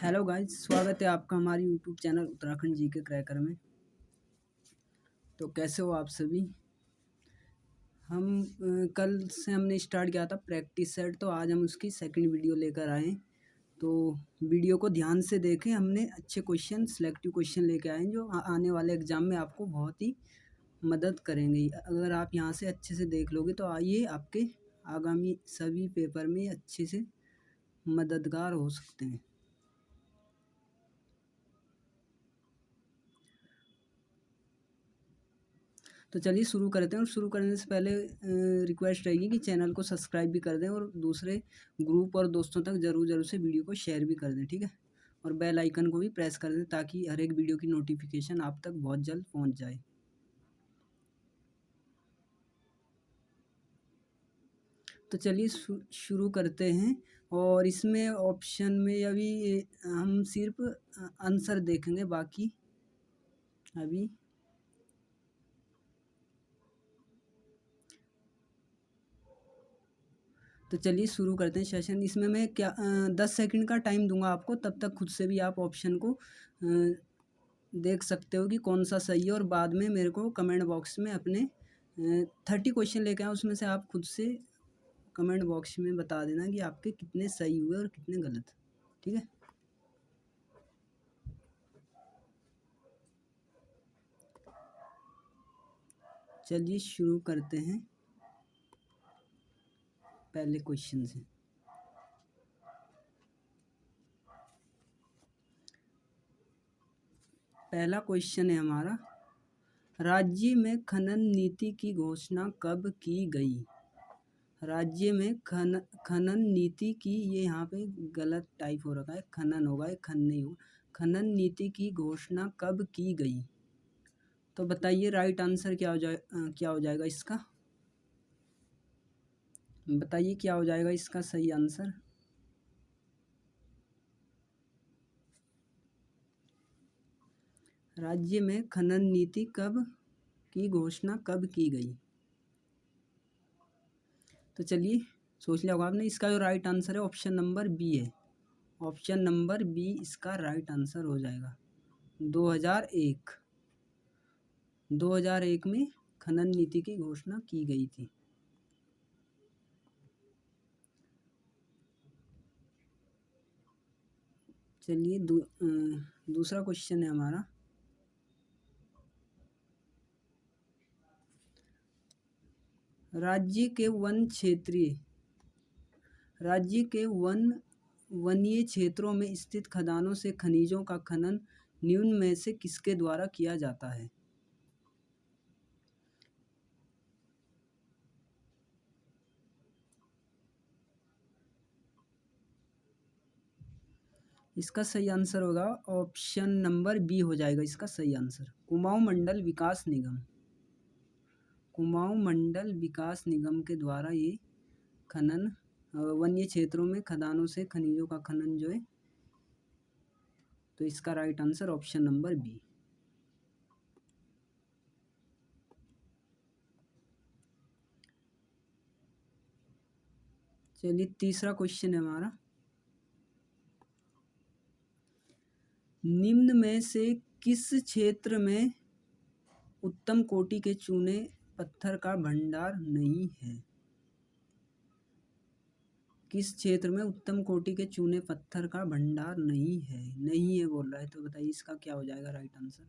Hello guys, स्वागत है आपका हमारे YouTube channel Uttarakhand GK cracker में। तो कैसे हो आप सभी। कल से हमने स्टार्ट किया था प्रैक्टिस सेट, तो आज हम उसकी सेकंड वीडियो लेकर आए। तो वीडियो को ध्यान से देखें, हमने अच्छे क्वेश्चन, सिलेक्टिव क्वेश्चन लेकर आए हैं जो आने वाले एग्ज़ाम में आपको बहुत ही मदद करेंगे। अगर आप यहाँ से अच्छे से देख लोगे तो आइए आपके आगामी सभी पेपर में अच्छे से मददगार हो सकते हैं। तो चलिए शुरू करते हैं। और शुरू करने से पहले रिक्वेस्ट रहेगी कि चैनल को सब्सक्राइब भी कर दें और दूसरे ग्रुप और दोस्तों तक ज़रूर से वीडियो को शेयर भी कर दें, ठीक है। और बेल आइकन को भी प्रेस कर दें ताकि हर एक वीडियो की नोटिफिकेशन आप तक बहुत जल्द पहुंच जाए। तो चलिए शुरू करते हैं। और इसमें ऑप्शन में अभी हम सिर्फ आंसर देखेंगे, बाकी अभी तो चलिए शुरू करते हैं सेशन। इसमें मैं 10 सेकंड का टाइम दूंगा आपको, तब तक खुद से भी आप ऑप्शन को देख सकते हो कि कौन सा सही है। और बाद में मेरे को कमेंट बॉक्स में अपने 30 क्वेश्चन लेके आए, उसमें से आप खुद से कमेंट बॉक्स में बता देना कि आपके कितने सही हुए और कितने गलत, ठीक है। चलिए शुरू करते हैं पहले क्वेश्चन से। पहला क्वेश्चन है हमारा, राज्य में खनन नीति की घोषणा कब की गई। राज्य में खनन नीति की, ये यहाँ पे गलत टाइप हो रखा है, खनन होगा, ये खन नहीं होगा। खनन नीति की घोषणा कब की गई। तो बताइए राइट आंसर क्या हो जाएगा इसका। बताइए क्या हो जाएगा इसका सही आंसर। राज्य में खनन नीति कब की घोषणा कब की गई। तो चलिए सोच लिया होगा आपने। इसका जो राइट आंसर है ऑप्शन नंबर बी है। ऑप्शन नंबर बी इसका राइट आंसर हो जाएगा। 2001 में खनन नीति की घोषणा की गई थी। चलिए दूसरा क्वेश्चन है हमारा, राज्य के वनीय क्षेत्रों में स्थित खदानों से खनिजों का खनन निम्न में से किसके द्वारा किया जाता है। इसका सही आंसर होगा ऑप्शन नंबर बी हो जाएगा इसका सही आंसर। कुमाऊं मंडल विकास निगम के द्वारा ये खनन वन्य क्षेत्रों में खदानों से खनिजों का खनन जो है, तो इसका right answer option number B. चलिए तीसरा क्वेश्चन है हमारा, निम्न में से किस क्षेत्र में उत्तम कोटि के चूने पत्थर का भंडार नहीं है। किस क्षेत्र में उत्तम कोटि के चूने पत्थर का भंडार नहीं है बोल रहा है। तो बताइए इसका क्या हो जाएगा राइट आंसर।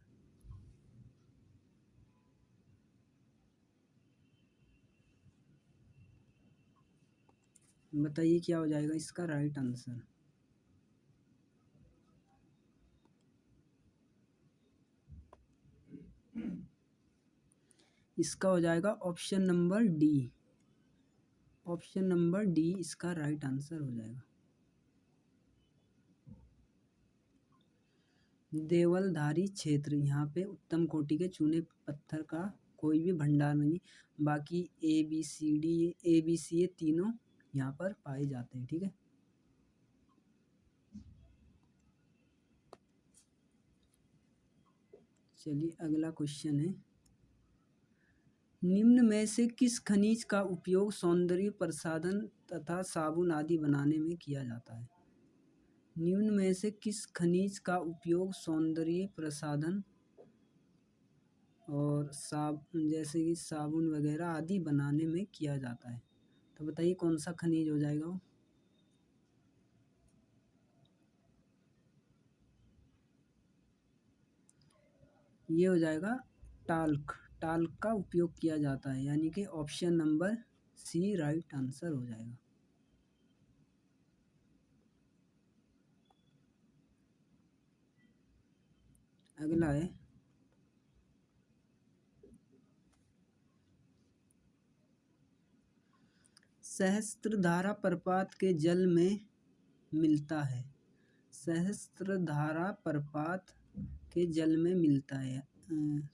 बताइए क्या हो जाएगा इसका राइट आंसर। इसका हो जाएगा option number D. Option number D इसका राइट आंसर हो जाएगा। देवलधारी क्षेत्र, यहाँ पे उत्तम कोटि के चूने पत्थर का कोई भी भंडार नहीं, बाकी ए बी सी ये तीनों यहाँ पर पाए जाते हैं, ठीक है। चलिए अगला क्वेश्चन है, निम्न में से किस खनिज का उपयोग सौंदर्य प्रसाधन तथा साबुन आदि बनाने में किया जाता है। निम्न में से किस खनिज का उपयोग सौंदर्य प्रसाधन और जैसे कि साबुन वगैरह आदि बनाने में किया जाता है? तो बताइए कौन सा खनिज हो जाएगा वो? ये हो जाएगा टाल्क। टाल्क का उपयोग किया जाता है, यानी कि option number C right answer हो जाएगा। अगला है सहस्त्रधारा प्रपात के जल में मिलता है। सहस्त्रधारा प्रपात के जल में मिलता है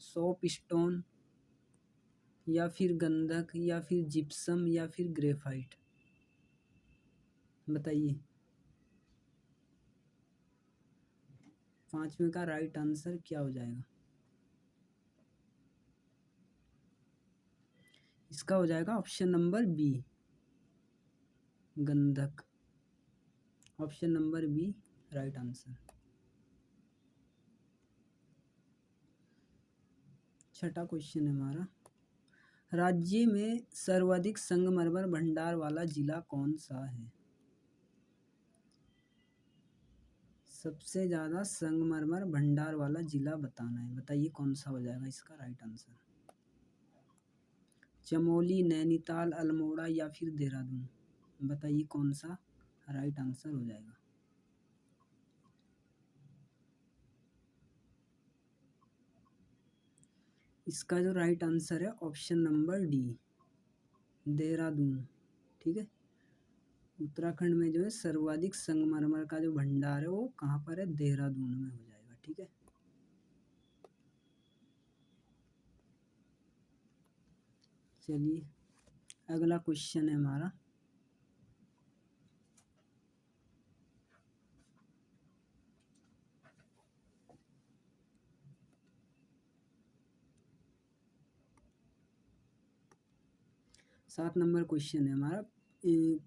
सोप स्टोन या फिर गंधक या फिर जिप्सम या फिर ग्रेफाइट? बताइए। पांचवे का राइट आंसर क्या हो जाएगा? इसका हो जाएगा ऑप्शन नंबर बी, गंधक। Option number B right answer. छठा क्वेश्चन है हमारा, राज्य में सर्वाधिक संगमरमर भंडार वाला जिला कौन सा है? सबसे ज़्यादा संगमरमर भंडार वाला जिला बताना है। बताइए कौन सा हो जाएगा इसका राइट आंसर? चमोली, नैनीताल, अल्मोड़ा या फिर देहरादून? बताइए कौन सा राइट आंसर हो जाएगा? इसका जो राइट आंसर है ऑप्शन नंबर डी, देहरादून। ठीक है, उत्तराखंड में जो है सर्वाधिक संगमरमर का जो भंडार है वो कहाँ पर है? देहरादून में हो जाएगा। ठीक है, चलिए अगला क्वेश्चन है हमारा, सात नंबर क्वेश्चन है हमारा,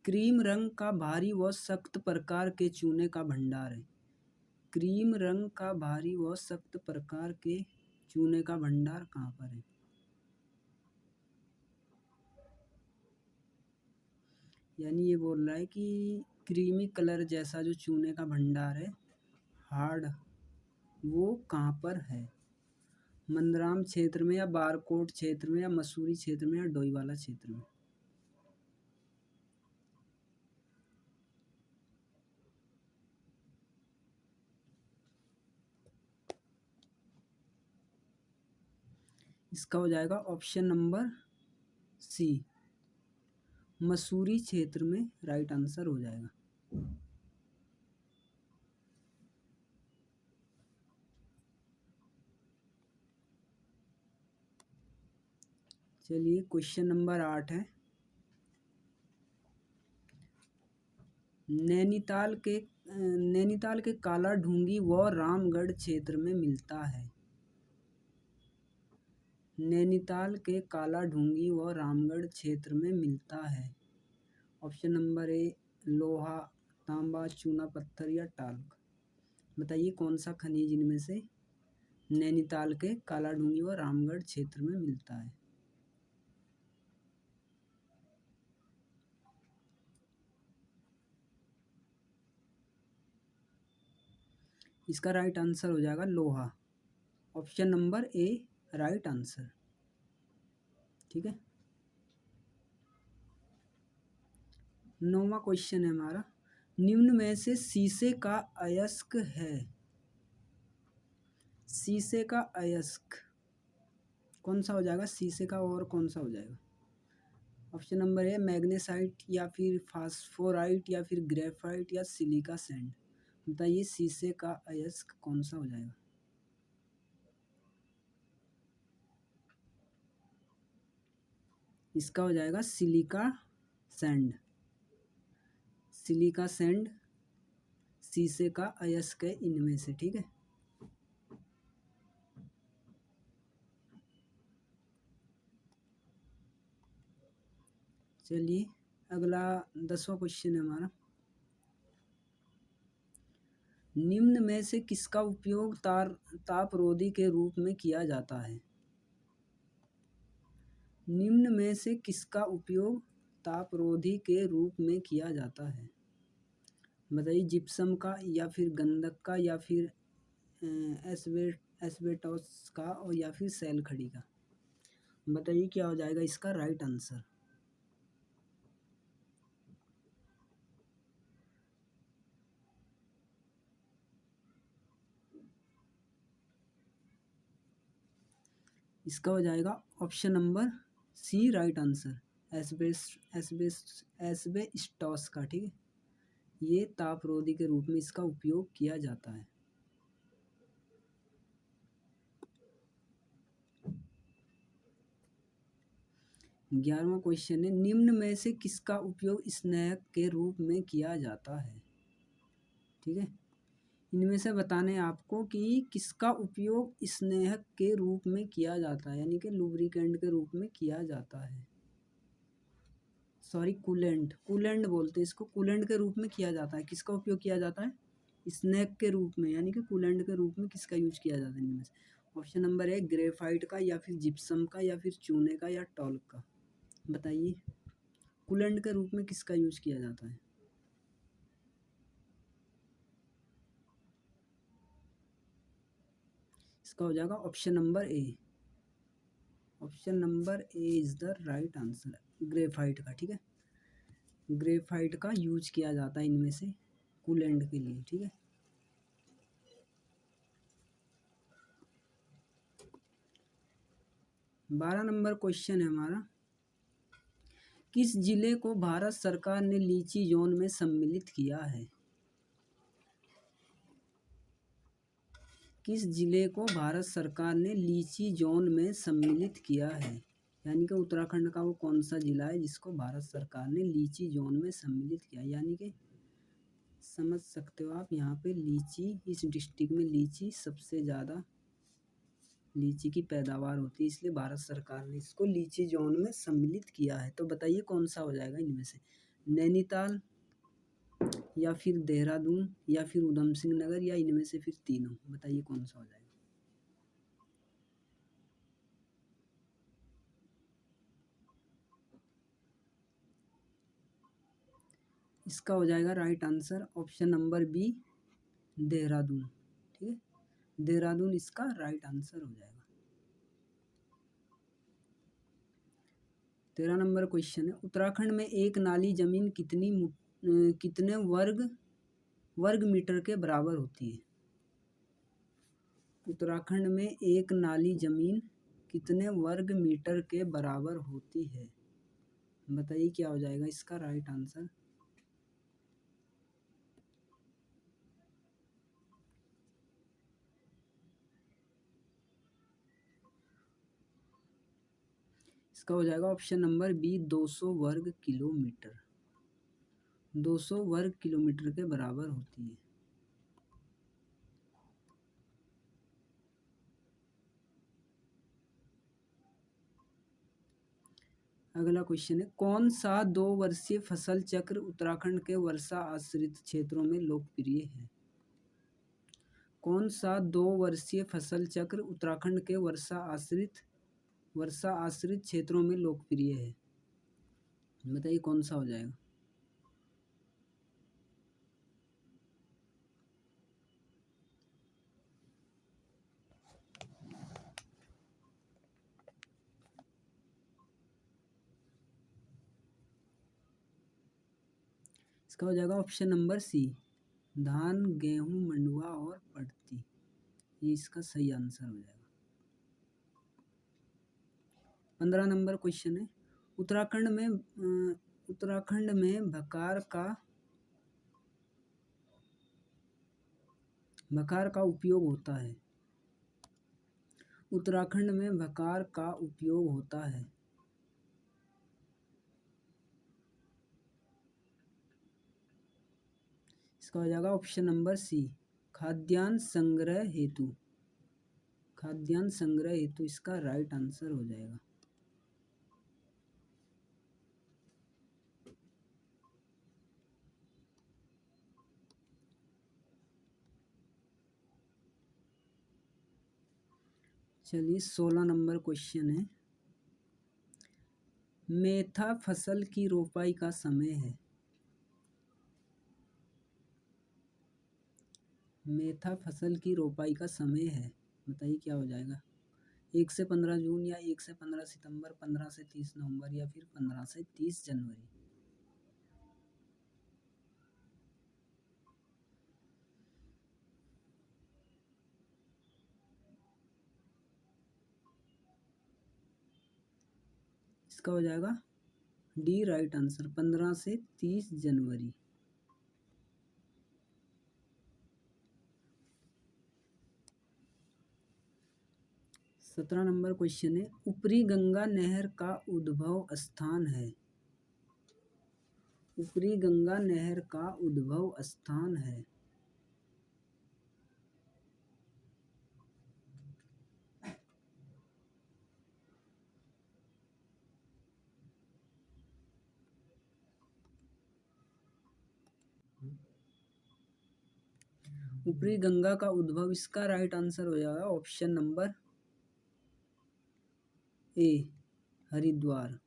क्रीम रंग का भारी व सख्त प्रकार के चूने का भंडार है। क्रीम रंग का भारी व सख्त प्रकार के चूने का भंडार कहाँ पर है? यानी ये बोल रहा है कि क्रीमी कलर जैसा जो चूने का भंडार है हार्ड, वो कहाँ पर है? मंदराम क्षेत्र में या बारकोट क्षेत्र में या मसूरी क्षेत्र में या डोईवाला क्षेत्र में? इसका हो जाएगा ऑप्शन नंबर सी, मसूरी क्षेत्र में राइट आंसर हो जाएगा। चलिए क्वेश्चन नंबर 8 है, नैनीताल के काला ढूंगी व रामगढ़ क्षेत्र में मिलता है। नैनीताल के काला ढूंगी व रामगढ़ क्षेत्र में मिलता है। ऑप्शन नंबर ए लोहा, तांबा, चूना पत्थर या टाल्क? बताइए कौन सा खनिज इनमें से नैनीताल के काला ढूंगी व रामगढ़ क्षेत्र में मिलता है? इसका राइट आंसर हो जाएगा लोहा। Option number A right answer. ठीक है, नौवां क्वेश्चन है हमारा, निम्न में से शीशे का अयस्क है। शीशे का अयस्क कौन सा हो जाएगा? शीशे का और कौन सा हो जाएगा? ऑप्शन नंबर ए मैग्नेसाइट या फिर फास्फोराइट या फिर ग्रेफाइट या सिलिका सैंड? बताइए शीशे का अयस्क कौन सा हो जाएगा? इसका हो जाएगा सिलिका सैंड। सिलिका सैंड शीशे का अयस्क है इनमें से। ठीक है, चलिए अगला 10वां क्वेश्चन है हमारा, निम्न में से किसका उपयोग तापरोधी के रूप में किया जाता है? निम्न में से किसका उपयोग तापरोधी के रूप में किया जाता है? बताइए, जिप्सम का या फिर गंधक का या फिर एस्बेस्टॉस का और या फिर सेल खड़ी का। बताइए क्या हो जाएगा इसका राइट आंसर। इसका हो जाएगा option number C right answer, asbestos का। ठीक है, ये तापरोधी के रूप में इसका उपयोग किया जाता है। ग्यारहवां क्वेश्चन है, निम्न में से किसका उपयोग स्नेहक के रूप में किया जाता है? ठीक है, इनमें से बताने आपको कि किसका उपयोग स्नेहक के रूप में किया जाता है, यानी कि लुब्रिकेंट के रूप में किया जाता है। सॉरी, कूलेंट बोलते हैं इसको, कूलेंट के रूप में किया जाता है। किसका उपयोग किया जाता है? स्नेक के रूप में, यानी कि कूलेंट के रूप में किसका यूज किया जाता है इनमें से? ऑप्शन नंबर है ग्रेफाइट का या फिर जिप्सम का या फिर चूने का या टॉल्क का। बताइए कूलेंट के रूप में किसका यूज किया जाता है? इसका हो जाएगा option number A. Option number A is the right answer, graphite का। ठीक है, ग्रेफाइट का यूज किया जाता है इनमें से कूलेंट के लिए। ठीक है, 12 नंबर क्वेश्चन है हमारा, किस जिले को भारत सरकार ने लीची जोन में सम्मिलित किया है? किस जिले को भारत सरकार ने लीची जोन में सम्मिलित किया है? यानी कि उत्तराखंड का वो कौन सा जिला है जिसको भारत सरकार ने लीची जोन में सम्मिलित किया? यानी कि समझ सकते हो आप, यहाँ पे लीची, इस डिस्ट्रिक्ट में लीची सबसे ज़्यादा लीची की पैदावार होती है, इसलिए भारत सरकार ने इसको लीची जोन में सम्मिलित किया है। तो बताइए कौन सा हो जाएगा इनमें से? नैनीताल या फिर देहरादून या फिर उधम सिंह नगर या इनमें से फिर तीनों। बताइए कौन सा हो जाएगा? इसका हो जाएगा right answer option number B, Dehradun. ठीक है, देहरादून इसका राइट आंसर हो जाएगा। 13 नंबर क्वेश्चन है, उत्तराखंड में एक नाली जमीन कितने वर्ग मीटर के बराबर होती है? उत्तराखंड में एक नाली जमीन कितने वर्ग मीटर के बराबर होती है? बताइए क्या हो जाएगा इसका राइट आंसर। इसका हो जाएगा ऑप्शन नंबर बी, 200 वर्ग किलोमीटर। 200 वर्ग किलोमीटर के बराबर होती है। अगला क्वेश्चन है, कौन सा 2 वर्षीय फसल चक्र उत्तराखंड के वर्षा आश्रित क्षेत्रों में लोकप्रिय है? कौन सा 2 वर्षीय फसल चक्र उत्तराखंड के वर्षा आश्रित क्षेत्रों में लोकप्रिय है? बताइए कौन सा हो जाएगा? इसका हो जाएगा ऑप्शन नंबर सी, धान, गेहूं, मंडुवा और पड़ती। ये इसका सही आंसर हो जाएगा। 15 नंबर क्वेश्चन है, उत्तराखंड में भकार का उपयोग होता है। उत्तराखंड में भकार का उपयोग होता है। इसका हो जाएगा ऑप्शन नंबर सी, खाद्यान्न संग्रह हेतु। खाद्यान्न संग्रह हेतु इसका राइट आंसर हो जाएगा। चलिए 16 नंबर क्वेश्चन है, मेथा फसल की रोपाई का समय है। मेथा फसल की रोपाई का समय है, बताइए क्या हो जाएगा। 1 से 15 जून या 1 से 15 सितंबर, 15 से 30 नवंबर या फिर 15 से 30 जनवरी। इसका हो जाएगा डी राइट आंसर, 15 से 30 जनवरी। सत्रह नंबर क्वेश्चन है, ऊपरी गंगा नहर का उद्भव स्थान है। ऊपरी गंगा नहर का उद्भव स्थान है। ऊपरी गंगा का उद्भव, इसका राइट आंसर हो जाएगा option number A, Haridwar.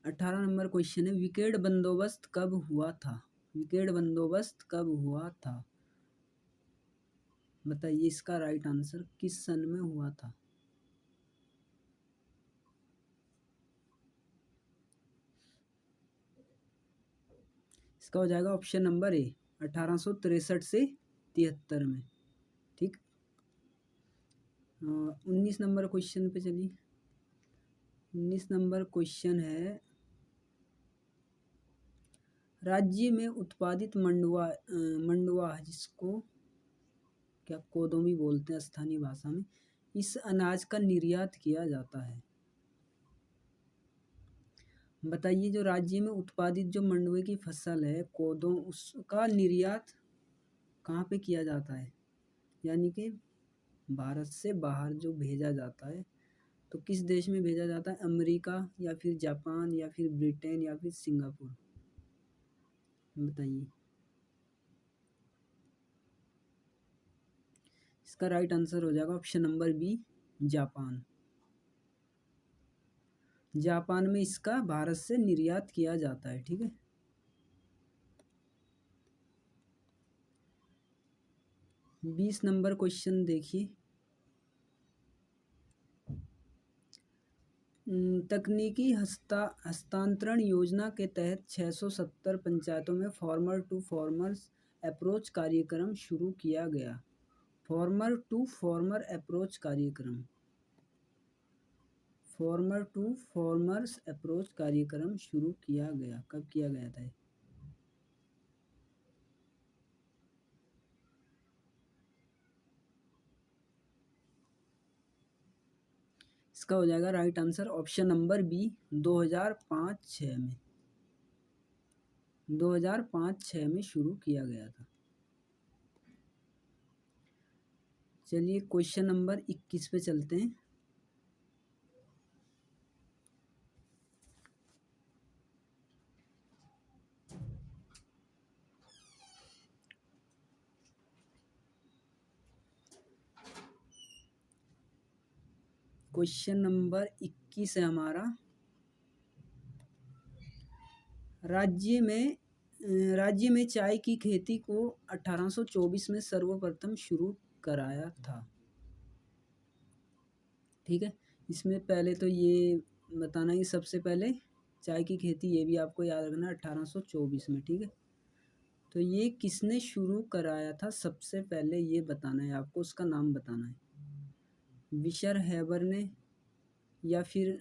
18 number question है, विकेट बंदोबस्त कब हुआ था। विकेट बंदोबस्त कब हुआ था, बताइए इसका राइट आंसर किस सन में हुआ था। इसका हो जाएगा ऑप्शन नंबर ए, 1863 से 73 में। ठीक। 19 नंबर क्वेश्चन पे चलिए। 19 नंबर क्वेश्चन है, राज्य में उत्पादित मंडुआ जिसको क्या कोदो भी बोलते हैं स्थानीय भाषा में, इस अनाज का निर्यात किया जाता है। बताइए जो राज्य में उत्पादित जो मंडुए की फसल है कोदो, उसका निर्यात कहाँ पे किया जाता है, यानी कि भारत से बाहर जो भेजा जाता है, तो किस देश में भेजा जाता है, अमेरिका या फिर जापान या फिर ब्रिटेन या फिर सिंगापुर, बताइए। इसका राइट आंसर हो जाएगा option number B, Japan. Japan में इसका भारत से निर्यात किया जाता है। ठीक है। 20 नंबर क्वेश्चन देखिए, तकनीकी हस्तांतरण योजना के तहत 670 पंचायतों में फार्मर टू फार्मर्स अप्रोच कार्यक्रम शुरू किया गया। फार्मर टू फार्मर अप्रोच कार्यक्रम, फार्मर टू फार्मर्स अप्रोच कार्यक्रम शुरू किया गया, कब किया गया था। इसका हो जाएगा right answer option number B, 2005-06 में। 2005-06 में शुरू किया गया था। चलिए क्वेश्चन नंबर 21 पे चलते हैं। क्वेश्चन नंबर 21 है हमारा, राज्य में चाय की खेती को 1824 में सर्वप्रथम शुरू कराया था। ठीक है। इसमें पहले तो ये बताना कि सबसे पहले चाय की खेती, ये भी आपको याद रखना, 1824 में। ठीक है। तो ये किसने शुरू कराया था सबसे पहले, ये बताना है आपको, उसका नाम बताना है। विशर हैबर ने, या फिर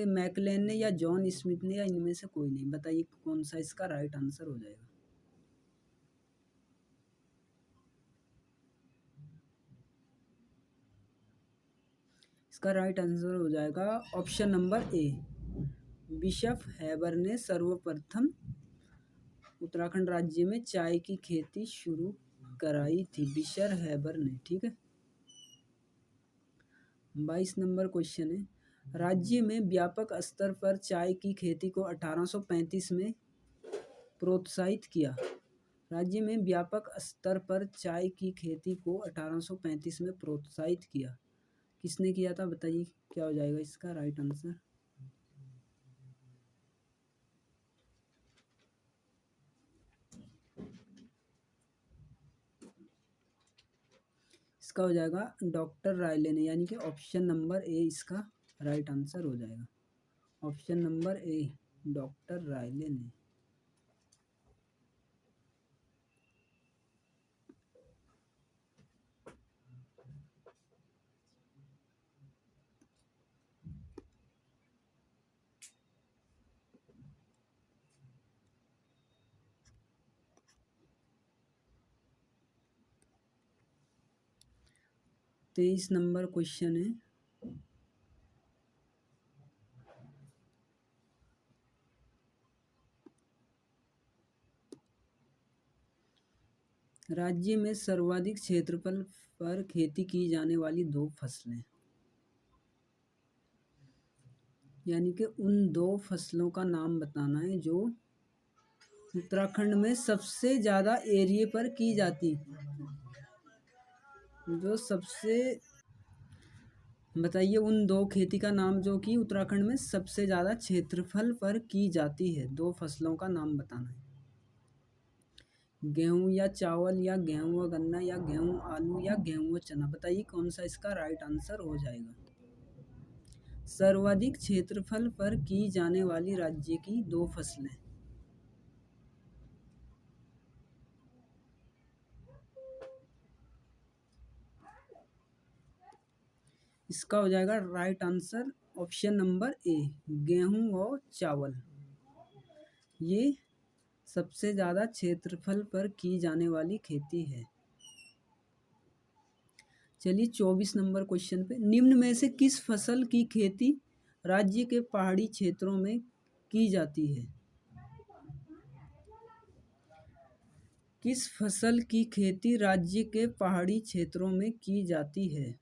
मैकलेन ने, या जॉन स्मिथ ने, या इनमें से कोई नहीं। बताइए कौन सा इसका राइट आंसर हो जाएगा। इसका राइट आंसर हो जाएगा option number A, bishop Haber ने सर्वप्रथम उत्तराखंड राज्य में चाय की खेती शुरू कराई थी, बिशर हैबर ने। ठीक है। 22 नंबर क्वेश्चन है, राज्य में व्यापक स्तर पर चाय की खेती को 1835 में प्रोत्साहित किया। राज्य में व्यापक स्तर पर चाय की खेती को 1835 में प्रोत्साहित किया। किसने किया था बताइए, क्या हो जाएगा इसका राइट आंसर। इसका हो जाएगा डॉक्टर रायले ने, यानी कि ऑप्शन नंबर ए इसका राइट आंसर हो जाएगा। ऑप्शन नंबर ए डॉक्टर रायले ने। तेईस नंबर क्वेश्चन है, राज्य में सर्वाधिक क्षेत्रफल पर खेती की जाने वाली दो फसलें, यानी कि उन दो फसलों का नाम बताना है जो उत्तराखंड में सबसे ज़्यादा एरिया पर की जाती, जो सबसे, बताइए उन दो खेती का नाम जो कि उत्तराखंड में सबसे ज़्यादा क्षेत्रफल पर की जाती है, दो फसलों का नाम बताना है। गेहूँ या चावल या गेहूँ व गन्ना या गेहूँ आलू या गेहूँ व चना, बताइए कौन सा इसका राइट आंसर हो जाएगा। सर्वाधिक क्षेत्रफल पर की जाने वाली राज्य की दो फसलें, इसका हो जाएगा right answer option number A गेहूं और चावल। ये सबसे ज़्यादा क्षेत्रफल पर की जाने वाली खेती है। चलिए 24 नंबर क्वेश्चन पे, निम्न में से किस फसल की खेती राज्य के पहाड़ी क्षेत्रों में की जाती है। किस फसल की खेती राज्य के पहाड़ी क्षेत्रों में की जाती है,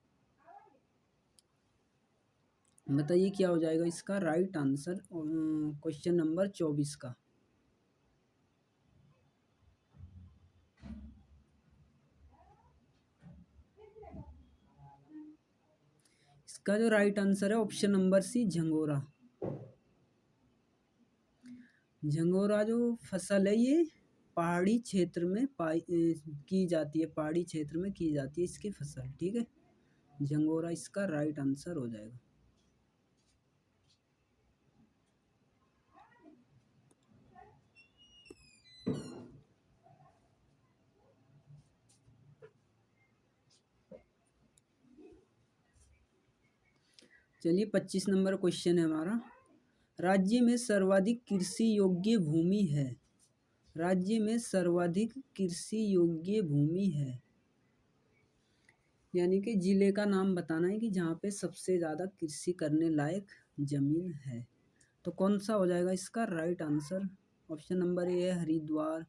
बताइए क्या हो जाएगा इसका राइट आंसर क्वेश्चन नंबर 24 का। इसका जो राइट आंसर है ऑप्शन नंबर सी झंगोरा। झंगोरा जो फसल है ये पहाड़ी क्षेत्र में की जाती है, पहाड़ी क्षेत्र में की जाती है इसकी फसल, ठीक है। झंगोरा इसका राइट आंसर हो जाएगा। चलिए 25 नंबर क्वेश्चन है हमारा, राज्य में सर्वाधिक कृषि योग्य भूमि है। राज्य में सर्वाधिक कृषि योग्य भूमि है, यानी कि जिले का नाम बताना है कि जहाँ पे सबसे ज़्यादा कृषि करने लायक जमीन है। तो कौन सा हो जाएगा इसका right answer. Option number A है हरिद्वार,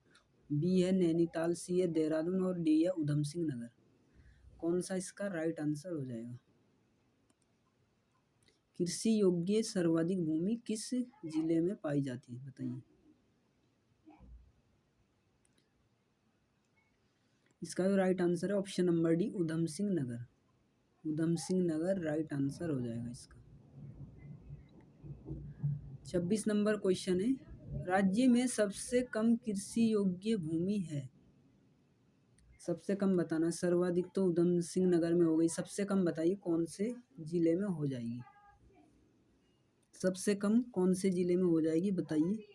बी है नैनीताल, सी है देहरादून और डी है उधम सिंह नगर। कौन सा इसका राइट आंसर हो जाएगा। कृषि योग्य सर्वाधिक भूमि किस जिले में पाई जाती है बताइए। इसका जो राइट आंसर है option number D Udham Singh Nagar. Udham Singh Nagar right answer हो जाएगा इसका। 26 नंबर क्वेश्चन है, राज्य में सबसे कम कृषि योग्य भूमि है। सबसे कम बताना, सर्वाधिक तो उधम सिंह नगर में हो गई, सबसे कम बताइए कौन से जिले में हो जाएगी। सबसे कम कौन से जिले में हो जाएगी बताइए।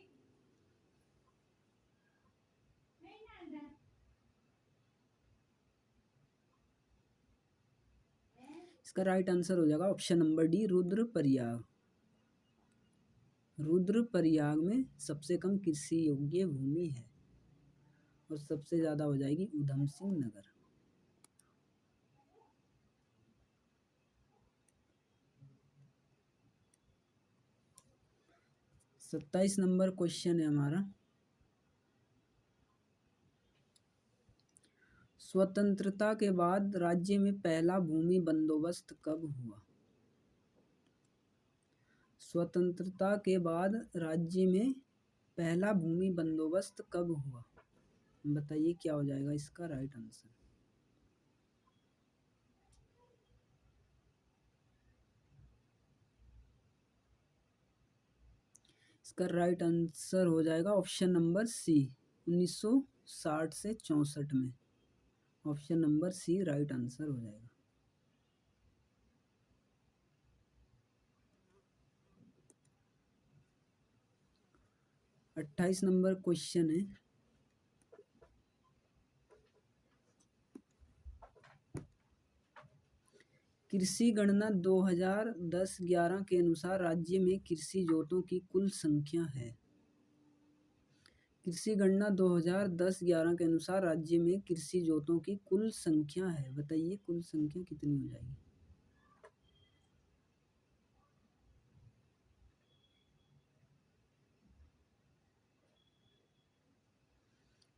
इसका राइट आंसर हो जाएगा option number D Rudraprayag. Rudraprayag में सबसे कम कृषि योग्य भूमि है और सबसे ज़्यादा हो जाएगी उधम सिंह नगर। सत्ताईस नंबर क्वेश्चन है हमारा, स्वतंत्रता के बाद राज्य में पहला भूमि बंदोबस्त कब हुआ। स्वतंत्रता के बाद राज्य में पहला भूमि बंदोबस्त कब हुआ? बताइए क्या हो जाएगा इसका राइट आंसर। इसका राइट आंसर हो जाएगा ऑप्शन नंबर सी, 1960 से 64 में। Option number C right answer हो जाएगा। अट्ठाईस नंबर क्वेश्चन है, कृषि गणना 2010-11 के अनुसार राज्य में कृषि जोतों की कुल संख्या है। कृषि गणना 2010-11 के अनुसार राज्य में कृषि जोतों की कुल संख्या है। बताइए कुल संख्या कितनी हो जाएगी?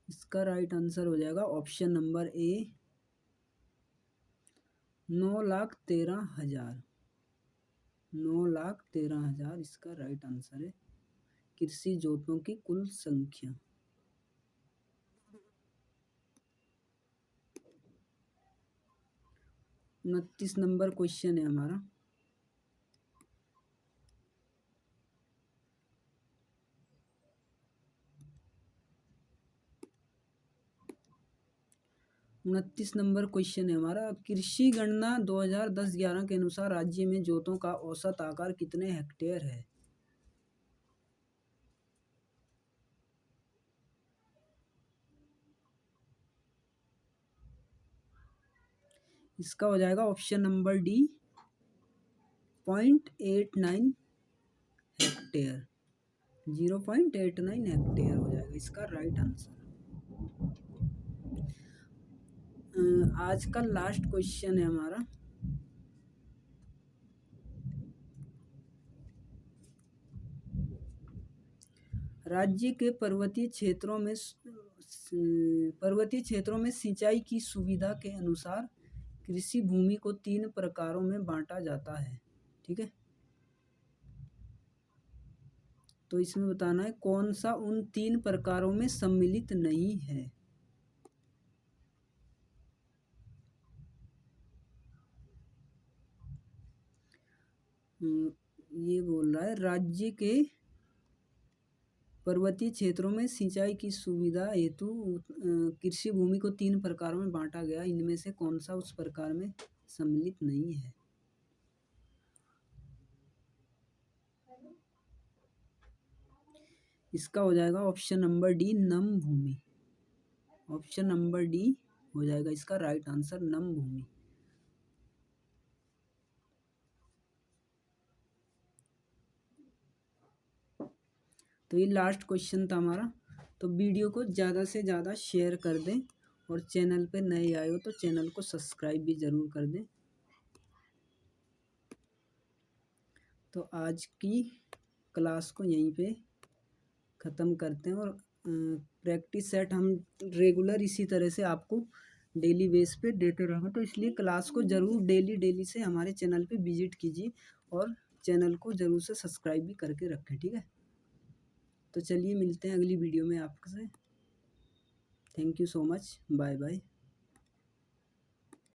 इसका राइट आंसर हो जाएगा ऑप्शन नंबर ए, 9,13,000। 9,13,000 इसका राइट आंसर है, कृषि जोतों की कुल संख्या। 29 नंबर क्वेश्चन है हमारा, कृषि गणना 2010-11 के अनुसार राज्य में जोतों का औसत आकार कितने हेक्टेयर है? इसका हो जाएगा option number D, 0.89 hectare. 0.89 hectare हो जाएगा इसका राइट आंसर। आज का लास्ट क्वेश्चन है हमारा, राज्य के पर्वतीय क्षेत्रों में सिंचाई की सुविधा के अनुसार कृषि भूमि को 3 प्रकारों में बांटा जाता है। ठीक है, तो इसमें बताना है कौन सा उन 3 प्रकारों में सम्मिलित नहीं है। ये बोल रहा है राज्य के पर्वतीय क्षेत्रों में सिंचाई की सुविधा हेतु कृषि भूमि को 3 प्रकारों में बांटा गया, इनमें से कौन सा उस प्रकार में सम्मिलित नहीं है? इसका हो जाएगा ऑप्शन नंबर डी, नम भूमि। ऑप्शन नंबर डी हो जाएगा इसका राइट आंसर, नम भूमि। तो ये लास्ट क्वेश्चन था हमारा। तो वीडियो को ज़्यादा से ज़्यादा शेयर कर दें और चैनल पे नए आए हो तो चैनल को सब्सक्राइब भी ज़रूर कर दें। तो आज की क्लास को यहीं पे ख़त्म करते हैं और प्रैक्टिस सेट हम रेगुलर इसी तरह से आपको डेली बेस पे देते रहेंगे, तो इसलिए क्लास को ज़रूर डेली से हमारे चैनल पे विजिट कीजिए और चैनल को ज़रूर से सब्सक्राइब भी करके रखें। ठीक है, तो चलिए मिलते हैं अगली वीडियो में आपसे। Thank you so much, bye bye.